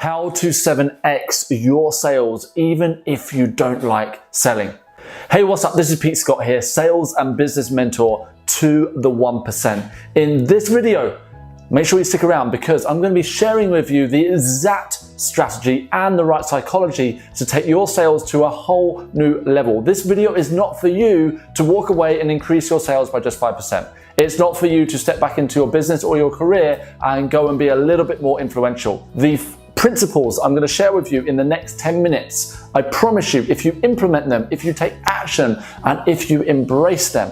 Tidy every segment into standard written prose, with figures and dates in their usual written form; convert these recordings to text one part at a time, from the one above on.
How to 7x your sales even if you don't like selling. Hey, what's up? This is Pete Scott here, sales and business mentor to the 1%. In this video, make sure you stick around because I'm going to be sharing with you the exact strategy and the right psychology to take your sales to a whole new level. This video is not for you to walk away and increase your sales by just 5%. It's not for you to step back into your business or your career and go and be a little bit more influential. The principles I'm going to share with you in the next 10 minutes, I promise you, if you implement them, if you take action, and if you embrace them,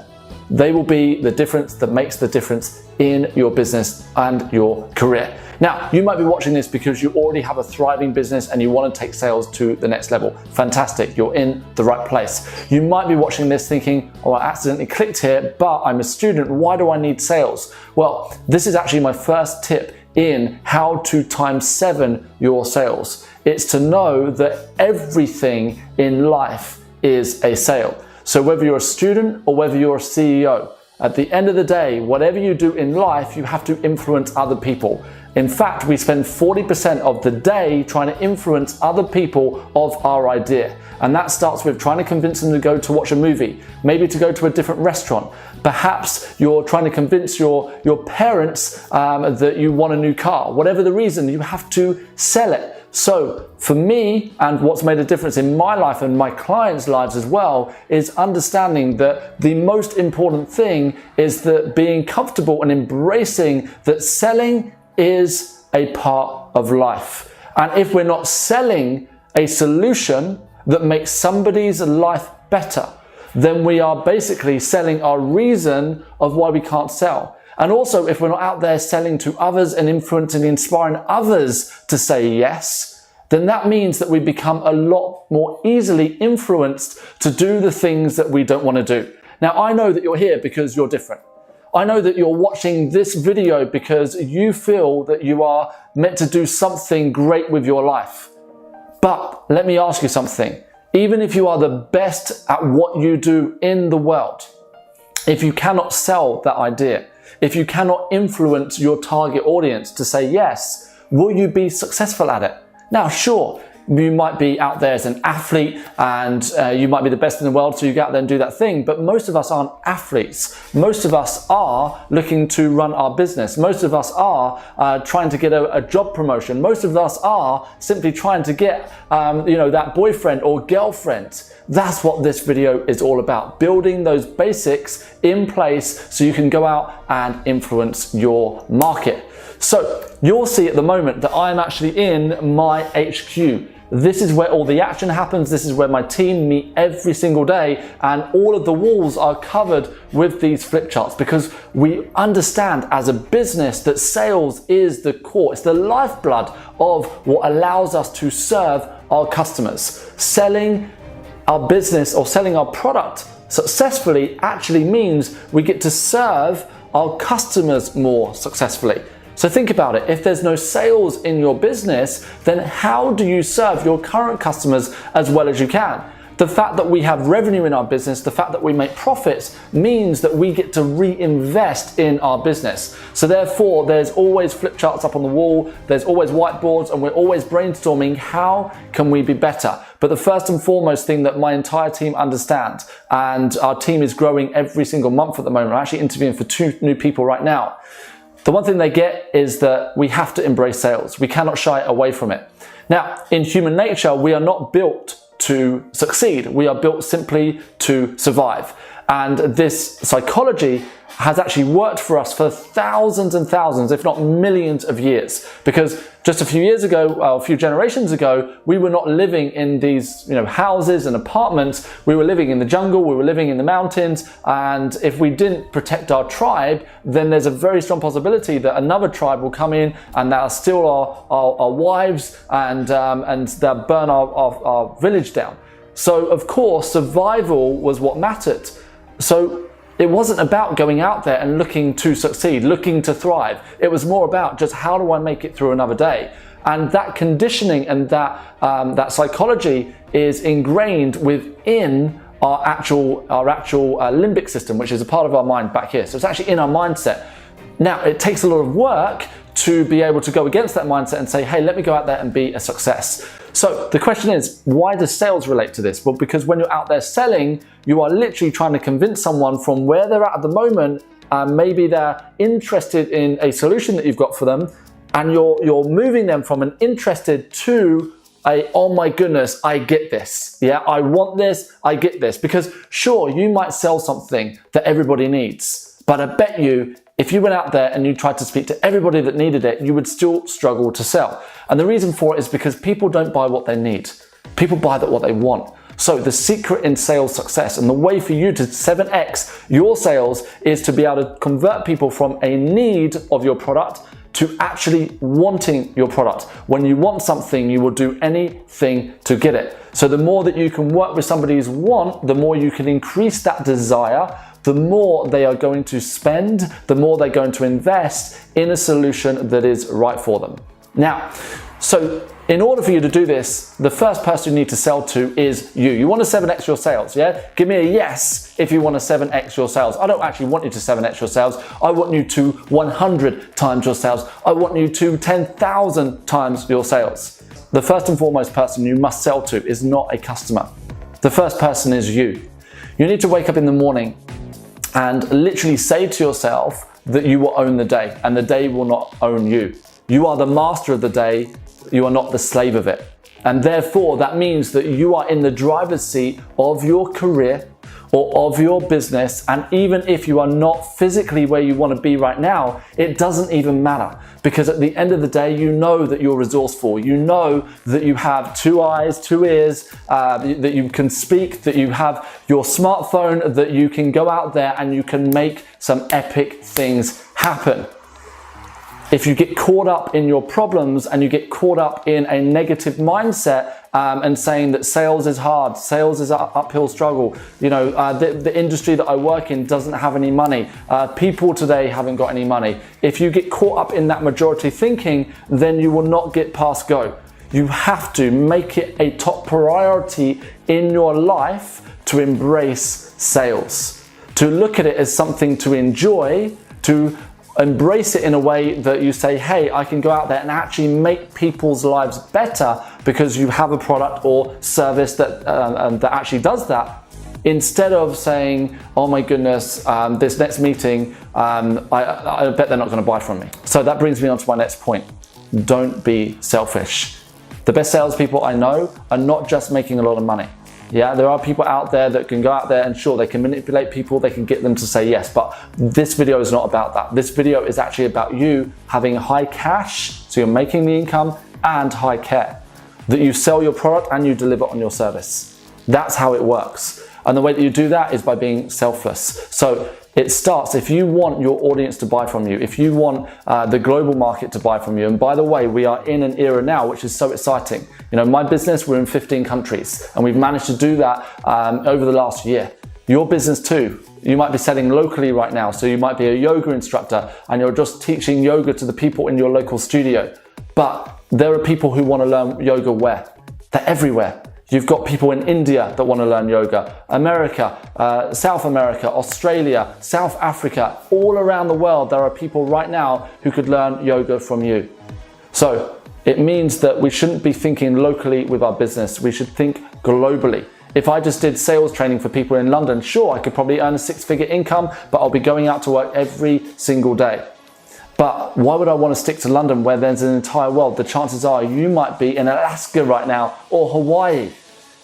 they will be the difference that makes the difference in your business and your career. Now, you might be watching this because you already have a thriving business and you want to take sales to the next level. Fantastic, you're in the right place. You might be watching this thinking, oh, I accidentally clicked here, but I'm a student, why do I need sales? Well, this is actually my first tip in how to times 7 your sales. It's to know that everything in life is a sale. So whether you're a student or whether you're a CEO, at the end of the day, whatever you do in life, you have to influence other people. In fact, we spend 40% of the day trying to influence other people of our idea. And that starts with trying to convince them to go to watch a movie, maybe to go to a different restaurant. Perhaps you're trying to convince your parents that you want a new car. Whatever the reason, you have to sell it. So for me, and what's made a difference in my life and my clients' lives as well, is understanding that the most important thing is that being comfortable and embracing that selling is a part of life. And if we're not selling a solution that makes somebody's life better, then we are basically selling our reason of why we can't sell. And also, if we're not out there selling to others and influencing and inspiring others to say yes, then that means that we become a lot more easily influenced to do the things that we don't want to do. Now, I know that you're here because you're different. I know that you're watching this video because you feel that you are meant to do something great with your life. But let me ask you something. Even if you are the best at what you do in the world, if you cannot sell that idea, if you cannot influence your target audience to say yes, will you be successful at it? Now, sure, you might be out there as an athlete and you might be the best in the world, so you go out there and do that thing, but most of us aren't athletes. Most of us are looking to run our business. Most of us are trying to get a job promotion. Most of us are simply trying to get that boyfriend or girlfriend. That's what this video is all about, building those basics in place so you can go out and influence your market. So you'll see at the moment that I'm actually in my HQ. This is where all the action happens. This is where my team meet every single day, and all of the walls are covered with these flip charts because we understand as a business that sales is the core. It's the lifeblood of what allows us to serve our customers. Selling our business or selling our product successfully actually means we get to serve our customers more successfully. So think about it. If there's no sales in your business, then how do you serve your current customers as well as you can? The fact that we have revenue in our business, the fact that we make profits, means that we get to reinvest in our business. So therefore, there's always flip charts up on the wall, there's always whiteboards, and we're always brainstorming how can we be better. But the first and foremost thing that my entire team understands, and our team is growing every single month at the moment, I'm actually interviewing for 2 new people right now. The one thing they get is that we have to embrace sales. We cannot shy away from it. Now, in human nature, we are not built to succeed. We are built simply to survive. And this psychology has actually worked for us for thousands and thousands, if not millions of years. Because just a few years ago, a few generations ago, we were not living in these houses and apartments. We were living in the jungle, we were living in the mountains, and if we didn't protect our tribe, then there's a very strong possibility that another tribe will come in and they'll steal our wives and they'll burn our village down. So of course, survival was what mattered. So it wasn't about going out there and looking to succeed, looking to thrive. It was more about just how do I make it through another day? And that conditioning and that psychology is ingrained within our actual limbic system, which is a part of our mind back here. So it's actually in our mindset. Now, it takes a lot of work to be able to go against that mindset and say, hey, let me go out there and be a success. So the question is, why does sales relate to this? Well, because when you're out there selling, you are literally trying to convince someone from where they're at the moment, maybe they're interested in a solution that you've got for them, and you're moving them from an interested to a, oh my goodness, I get this. Yeah, I want this, I get this. Because sure, you might sell something that everybody needs, but I bet you, if you went out there and you tried to speak to everybody that needed it, you would still struggle to sell. And the reason for it is because people don't buy what they need. People buy what they want. So the secret in sales success and the way for you to 7x your sales is to be able to convert people from a need of your product to actually wanting your product. When you want something, you will do anything to get it. So the more that you can work with somebody's want, the more you can increase that desire, the more they are going to spend, the more they're going to invest in a solution that is right for them. Now, so in order for you to do this, the first person you need to sell to is you. You want to 7x your sales, yeah? Give me a yes if you want to 7x your sales. I don't actually want you to 7x your sales. I want you to 100 times your sales. I want you to 10,000 times your sales. The first and foremost person you must sell to is not a customer. The first person is you. You need to wake up in the morning and literally say to yourself that you will own the day and the day will not own you. You are the master of the day, you are not the slave of it. And therefore, that means that you are in the driver's seat of your career or of your business. And even if you are not physically where you want to be right now, it doesn't even matter. Because at the end of the day, you know that you're resourceful. You know that you have 2 eyes, 2 ears, that you can speak, that you have your smartphone, that you can go out there and you can make some epic things happen. If you get caught up in your problems and you get caught up in a negative mindset and saying that sales is hard, sales is an uphill struggle, you know, the industry that I work in doesn't have any money, people today haven't got any money. If you get caught up in that majority thinking, then you will not get past go. You have to make it a top priority in your life to embrace sales, to look at it as something to enjoy, to embrace it in a way that you say, hey, I can go out there and actually make people's lives better because you have a product or service that actually does that. Instead of saying, oh my goodness, this next meeting, I bet they're not going to buy from me. So that brings me on to my next point. Don't be selfish. The best salespeople I know are not just making a lot of money. Yeah, there are people out there that can go out there and sure, they can manipulate people, they can get them to say yes, but this video is not about that. This video is actually about you having high cash, so you're making the income, and high care. That you sell your product and you deliver on your service. That's how it works. And the way that you do that is by being selfless. So it starts, if you want your audience to buy from you, if you want the global market to buy from you, and by the way, we are in an era now which is so exciting. You know, my business, we're in 15 countries, and we've managed to do that over the last year. Your business too. You might be selling locally right now, so you might be a yoga instructor, and you're just teaching yoga to the people in your local studio. But there are people who want to learn yoga where? They're everywhere. You've got people in India that want to learn yoga, America, South America, Australia, South Africa, all around the world. There are people right now who could learn yoga from you. So it means that we shouldn't be thinking locally with our business. We should think globally. If I just did sales training for people in London, sure, I could probably earn a 6-figure income, but I'll be going out to work every single day. But why would I want to stick to London where there's an entire world? The chances are you might be in Alaska right now or Hawaii,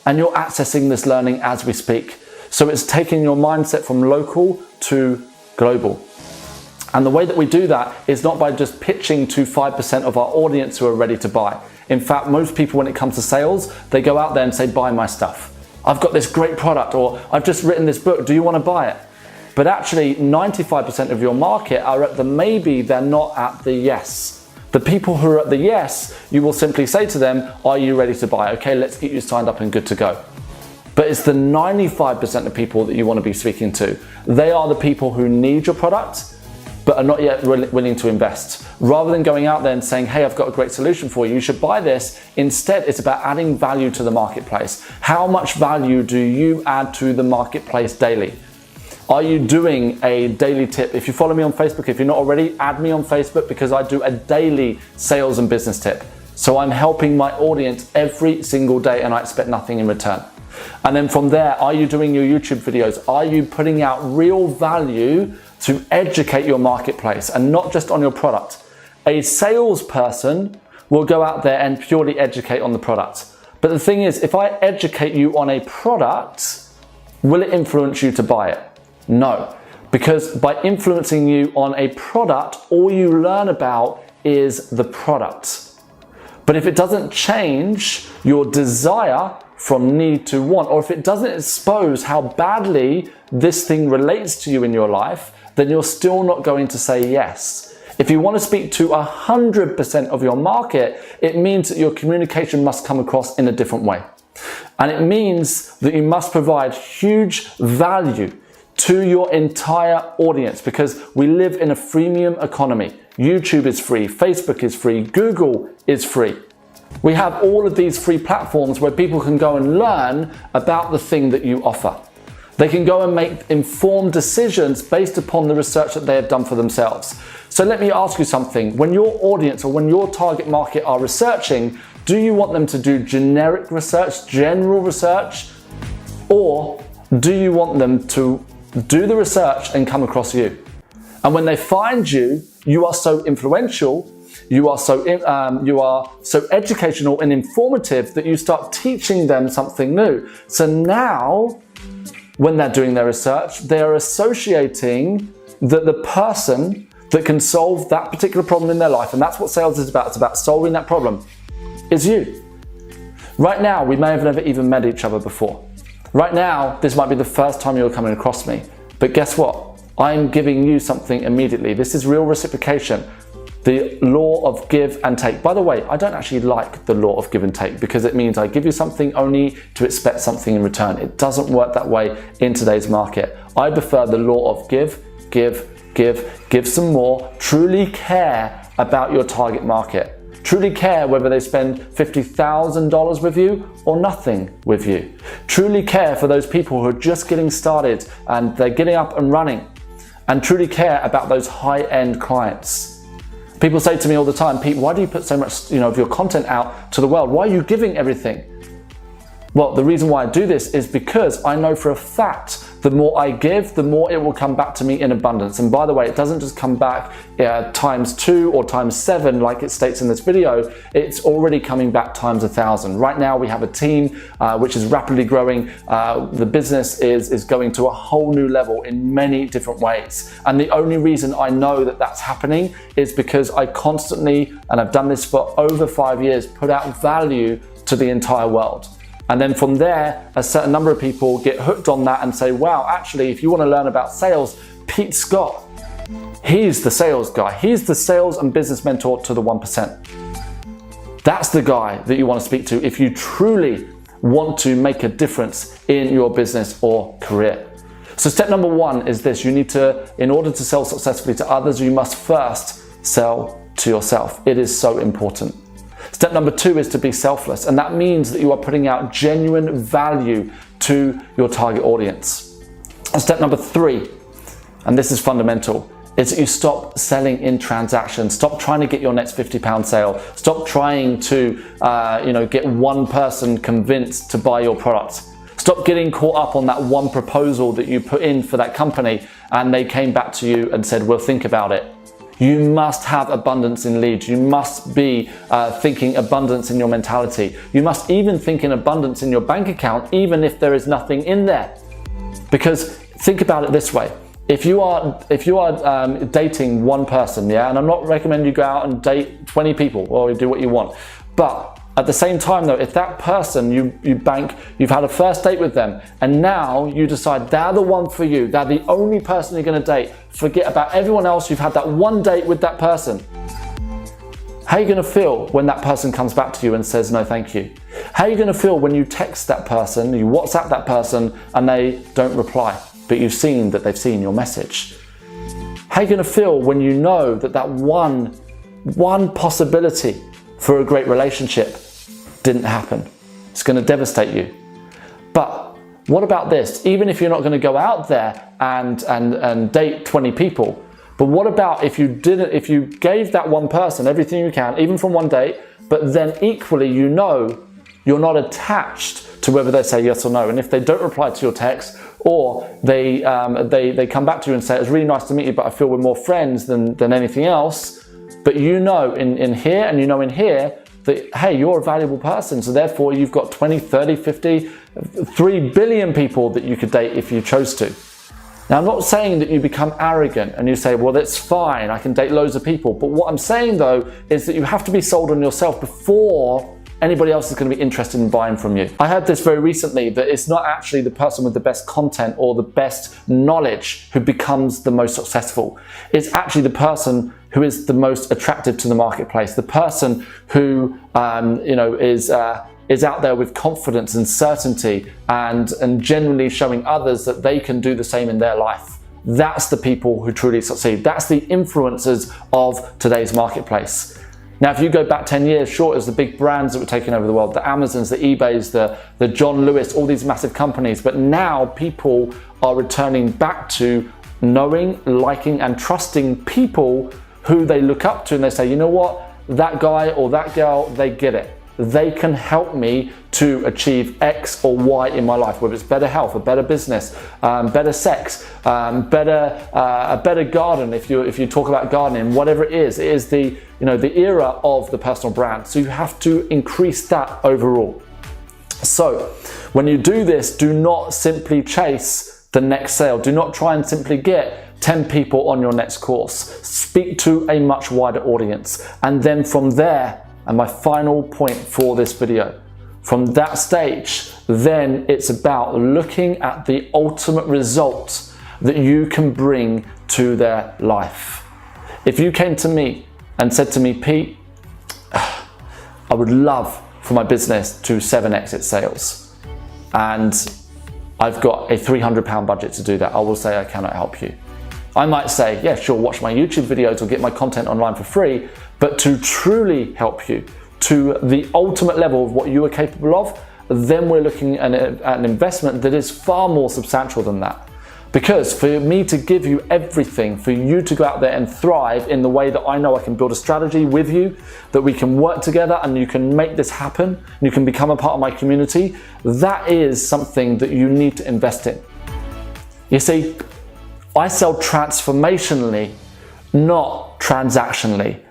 and you're accessing this learning as we speak. So it's taking your mindset from local to global. And the way that we do that is not by just pitching to 5% of our audience who are ready to buy. In fact, most people, when it comes to sales, they go out there and say, buy my stuff. I've got this great product, or I've just written this book. Do you want to buy it? But actually 95% of your market are at the maybe, they're not at the yes. The people who are at the yes, you will simply say to them, are you ready to buy? Okay, let's get you signed up and good to go. But it's the 95% of people that you want to be speaking to. They are the people who need your product, but are not yet willing to invest. Rather than going out there and saying, hey, I've got a great solution for you, you should buy this. Instead, it's about adding value to the marketplace. How much value do you add to the marketplace daily? Are you doing a daily tip? If you follow me on Facebook, if you're not already, add me on Facebook because I do a daily sales and business tip. So I'm helping my audience every single day and I expect nothing in return. And then from there, are you doing your YouTube videos? Are you putting out real value to educate your marketplace and not just on your product? A salesperson will go out there and purely educate on the product. But the thing is, if I educate you on a product, will it influence you to buy it? No, because by influencing you on a product, all you learn about is the product. But if it doesn't change your desire from need to want, or if it doesn't expose how badly this thing relates to you in your life, then you're still not going to say yes. If you want to speak to 100% of your market, it means that your communication must come across in a different way. And it means that you must provide huge value to your entire audience because we live in a freemium economy. YouTube is free, Facebook is free, Google is free. We have all of these free platforms where people can go and learn about the thing that you offer. They can go and make informed decisions based upon the research that they have done for themselves. So let me ask you something. When your audience or when your target market are researching, do you want them to do generic research, general research, or do you want them to do the research and come across you? And when they find you, you are so influential, you are so educational and informative that you start teaching them something new. So now, when they're doing their research, they are associating that the person that can solve that particular problem in their life, and that's what sales is about, it's about solving that problem, is you. Right now, we may have never even met each other before. Right now, this might be the first time you're coming across me, but guess what? I'm giving you something immediately. This is real reciprocation. The law of give and take. By the way, I don't actually like the law of give and take because it means I give you something only to expect something in return. It doesn't work that way in today's market. I prefer the law of give some more, truly care about your target market. Truly care whether they spend $50,000 with you or nothing with you. Truly care for those people who are just getting started and they're getting up and running. And truly care about those high-end clients. People say to me all the time, Pete, why do you put so much of your content out to the world? Why are you giving everything? Well, the reason why I do this is because I know for a fact the more I give, the more it will come back to me in abundance. And by the way, it doesn't just come back times 2 or times 7 like it states in this video, it's already coming back times 1,000. Right now we have a team which is rapidly growing. The business is going to a whole new level in many different ways. And the only reason I know that that's happening is because I constantly, and I've done this for over 5 years, put out value to the entire world. And then from there, a certain number of people get hooked on that and say, wow, actually, if you want to learn about sales, Pete Scott, he's the sales guy. He's the sales and business mentor to the 1%. That's the guy that you want to speak to if you truly want to make a difference in your business or career. So step number 1 is this. You need to, in order to sell successfully to others, you must first sell to yourself. It is so important. Step number 2 is to be selfless, and that means that you are putting out genuine value to your target audience. And step number 3, and this is fundamental, is that you stop selling in transactions. Stop trying to get your next £50 sale. Stop trying to get one person convinced to buy your product. Stop getting caught up on that one proposal that you put in for that company and they came back to you and said, we'll think about it. You must have abundance in leads. You must be thinking abundance in your mentality. You must even think in abundance in your bank account, even if there is nothing in there. Because think about it this way. If you are dating one person, yeah, and I'm not recommending you go out and date 20 people or do what you want, but at the same time though, if that person you've had a first date with them and now you decide they're the one for you, they're the only person you're going to date, forget about everyone else, you've had that one date with that person. How are you going to feel when that person comes back to you and says no thank you? How are you going to feel when you text that person, you WhatsApp that person and they don't reply, but you've seen that they've seen your message? How are you going to feel when you know that one possibility for a great relationship didn't happen? It's going to devastate you. But What about this? Even if you're not going to go out there and date 20 people, but what about if you gave that one person everything you can, even from one date, but then equally you're not attached to whether they say yes or no. And if they don't reply to your text, or they come back to you and say, it's really nice to meet you, but I feel we're more friends than anything else. But you know in here and you know in here that, hey, you're a valuable person. So therefore you've got 20, 30, 50, 3 billion people that you could date if you chose to. Now, I'm not saying that you become arrogant and you say, well, that's fine, I can date loads of people. But what I'm saying though, is that you have to be sold on yourself before anybody else is going to be interested in buying from you. I heard this very recently, that it's not actually the person with the best content or the best knowledge who becomes the most successful. It's actually the person who is the most attractive to the marketplace, the person who is out there with confidence and certainty and genuinely showing others that they can do the same in their life. That's the people who truly succeed. That's the influencers of today's marketplace. Now, if you go back 10 years, sure, it was the big brands that were taking over the world, the Amazons, the eBays, the John Lewis, all these massive companies. But now people are returning back to knowing, liking, and trusting people who they look up to, and they say, you know what, that guy or that girl, they get it. They can help me to achieve X or Y in my life, whether it's better health, a better business, better sex, a better garden. If you talk about gardening, whatever it is the era of the personal brand. So you have to increase that overall. So when you do this, do not simply chase the next sale. Do not try and simply get 10 people on your next course. Speak to a much wider audience, and then from there. And my final point for this video, from that stage, then it's about looking at the ultimate result that you can bring to their life. If you came to me and said to me, Pete, I would love for my business to 7x its sales, and I've got a £300 budget to do that, I will say I cannot help you. I might say, yeah, sure, watch my YouTube videos or get my content online for free, but to truly help you to the ultimate level of what you are capable of, then we're looking at an investment that is far more substantial than that. Because for me to give you everything, for you to go out there and thrive in the way that I know I can build a strategy with you, that we can work together and you can make this happen, and you can become a part of my community, that is something that you need to invest in. You see, I sell transformationally, not transactionally.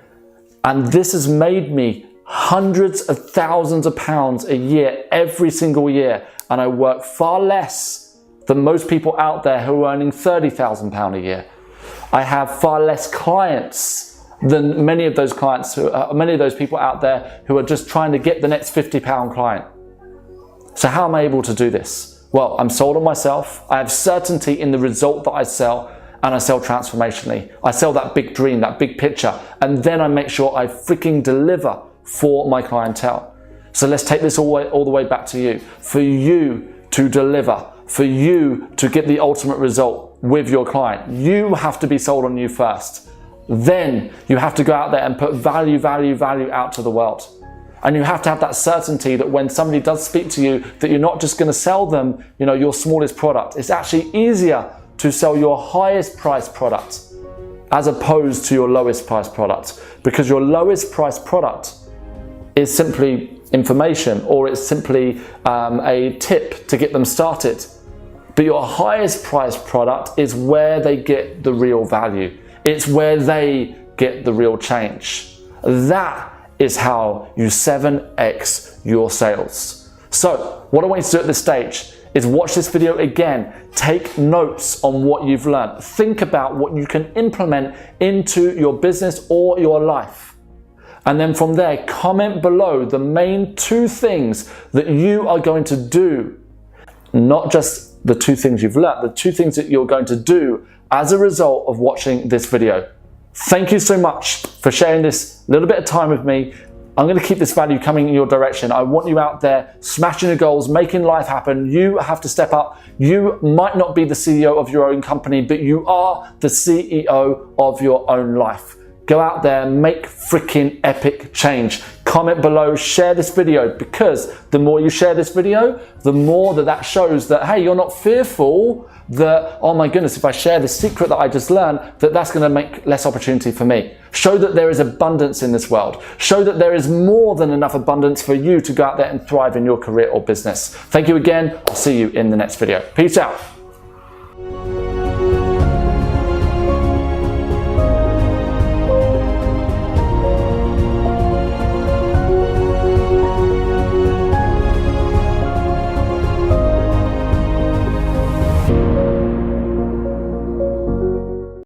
And this has made me hundreds of thousands of pounds a year, every single year. And I work far less than most people out there who are earning £30,000 a year. I have far less clients than many of those people out there who are just trying to get the next £50 client. So how am I able to do this? Well, I'm sold on myself. I have certainty in the result that I sell, and I sell transformationally. I sell that big dream, that big picture, and then I make sure I freaking deliver for my clientele. So let's take this all the way back to you. For you to deliver, for you to get the ultimate result with your client, you have to be sold on you first. Then you have to go out there and put value out to the world. And you have to have that certainty that when somebody does speak to you, that you're not just going to sell them, your smallest product. It's actually easier to sell your highest priced product as opposed to your lowest priced product, because your lowest priced product is simply information, or it's simply a tip to get them started. But your highest priced product is where they get the real value. It's where they get the real change. That is how you 7x your sales. So what I want you to do at this stage is watch this video again, take notes on what you've learned, think about what you can implement into your business or your life. And then from there, comment below the main 2 things that you are going to do, not just the 2 things you've learned, the 2 things that you're going to do as a result of watching this video. Thank you so much for sharing this little bit of time with me. I'm going to keep this value coming in your direction. I want you out there smashing your goals, making life happen. You have to step up. You might not be the CEO of your own company, but you are the CEO of your own life. Go out there, make freaking epic change. Comment below, share this video, because the more you share this video, the more that shows that, hey, you're not fearful that, oh my goodness, if I share the secret that I just learned, that's going to make less opportunity for me. Show that there is abundance in this world. Show that there is more than enough abundance for you to go out there and thrive in your career or business. Thank you again. I'll see you in the next video. Peace out.